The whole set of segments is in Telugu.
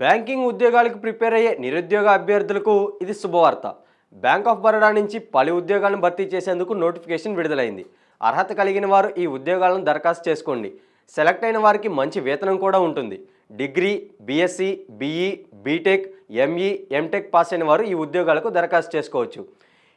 బ్యాంకింగ్ ఉద్యోగాలకు ప్రిపేర్ అయ్యే నిరుద్యోగ అభ్యర్థులకు ఇది శుభవార్త. బ్యాంక్ ఆఫ్ బరోడా నుంచి పలు ఉద్యోగాలను భర్తీ చేసేందుకు నోటిఫికేషన్ విడుదలైంది. అర్హత కలిగిన వారు ఈ ఉద్యోగాలను దరఖాస్తు చేసుకోండి. సెలెక్ట్ అయిన వారికి మంచి వేతనం కూడా ఉంటుంది. Degree, BSc, BE, BTech, ME, MTech pass అయిన వారు ఈ ఉద్యోగాలకు దరఖాస్తు చేసుకోవచ్చు.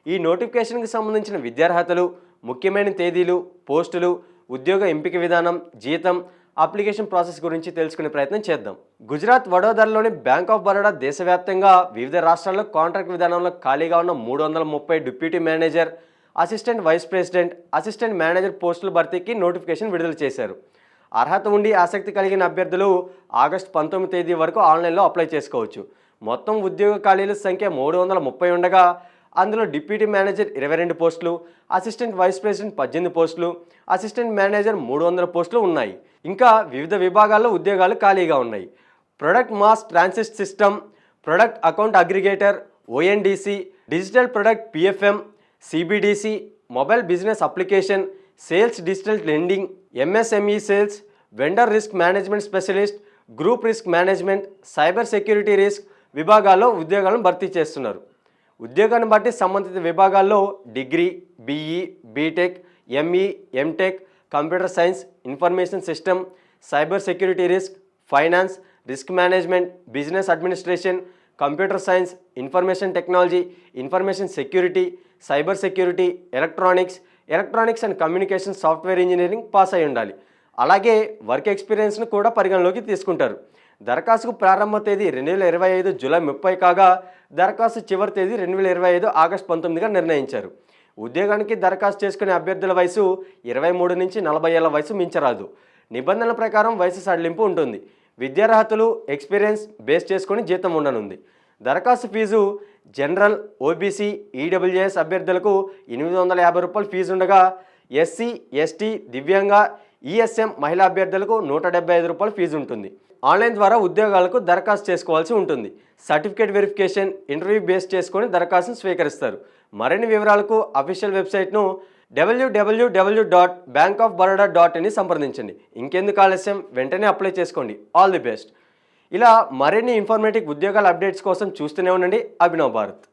ఈ నోటిఫికేషన్కి సంబంధించిన విద్యార్హతలు, ముఖ్యమైన తేదీలు, పోస్టులు, ఉద్యోగ ఎంపిక విధానం, జీతం, అప్లికేషన్ ప్రాసెస్ గురించి తెలుసుకునే ప్రయత్నం చేద్దాం. గుజరాత్ వడోదరలోని బ్యాంక్ ఆఫ్ బరోడా దేశవ్యాప్తంగా వివిధ రాష్ట్రాల్లో కాంట్రాక్ట్ విధానంలో ఖాళీగా ఉన్న 330 deputy manager, assistant vice president, assistant manager పోస్టుల భర్తీకి నోటిఫికేషన్ విడుదల చేశారు. అర్హత ఉండి ఆసక్తి కలిగిన అభ్యర్థులు ఆగస్టు 19 తేదీ వరకు ఆన్లైన్లో అప్లై చేసుకోవచ్చు. మొత్తం ఉద్యోగ ఖాళీల సంఖ్య 330 ఉండగా అందులో డిప్యూటీ మేనేజర్ 22 పోస్టులు, అసిస్టెంట్ వైస్ ప్రెసిడెంట్ 18 పోస్టులు, అసిస్టెంట్ మేనేజర్ 300 పోస్టులు ఉన్నాయి. ఇంకా వివిధ విభాగాల్లో ఉద్యోగాలు ఖాళీగా ఉన్నాయి. Product mass transit system, product account aggregator, ONDC, digital product PFM, CBDC, mobile business application, sales digital lending, MSME sales, vendor risk management specialist, group risk management, cyber security risk విభాగాల్లో ఉద్యోగాలను భర్తీ చేస్తున్నారు. ఉద్యోగాన్ని బట్టి సంబంధిత విభాగాల్లో degree, BE, BTech, ME, MTech, computer science, information system, cyber security risk, finance, risk management, business administration, computer science, information technology, information security, cyber security, electronics and communication software engineering pass అయి ఉండాలి. అలాగే వర్క్ ఎక్స్పీరియన్స్ను కూడా పరిగణలోకి తీసుకుంటారు. దరఖాస్తుకు ప్రారంభ తేదీ 2025 జూలై 30 కాగా దరఖాస్తు చివరి తేదీ 2025 ఆగస్టు 19గా నిర్ణయించారు. ఉద్యోగానికి దరఖాస్తు చేసుకునే అభ్యర్థుల వయసు 23 నుంచి 40 ఏళ్ల వయసు మించరాదు. నిబంధనల ప్రకారం వయసు సడలింపు ఉంటుంది. విద్యార్హతలు, ఎక్స్పీరియన్స్ బేస్ చేసుకుని జీతం ఉండనుంది. దరఖాస్తు ఫీజు జనరల్, ఓబీసీ, ఈడబ్ల్యూఎస్ అభ్యర్థులకు 850 రూపాయలు ఫీజు ఉండగా ఎస్సీ, ఎస్టీ, దివ్యాంగ, ఈఎస్ఎం మహిళా అభ్యర్థులకు 175 రూపాయలు ఫీజు ఉంటుంది. ఆన్లైన్ ద్వారా ఉద్యోగాలకు దరఖాస్తు చేసుకోవాల్సి ఉంటుంది. సర్టిఫికేట్ వెరిఫికేషన్, ఇంటర్వ్యూ బేస్ చేసుకొని దరఖాస్తును స్వీకరిస్తారు. మరిన్ని వివరాలకు అఫీషియల్ వెబ్సైట్ను www.bankofbaroda.in సంప్రదించండి. ఇంకెందుకు ఆలస్యం, వెంటనే అప్లై చేసుకోండి. All the best. ఇలా మరిన్ని ఇన్ఫర్మేటివ్ ఉద్యోగాల అప్డేట్స్ కోసం చూస్తూనే ఉండండి అభినవ్ భారత్.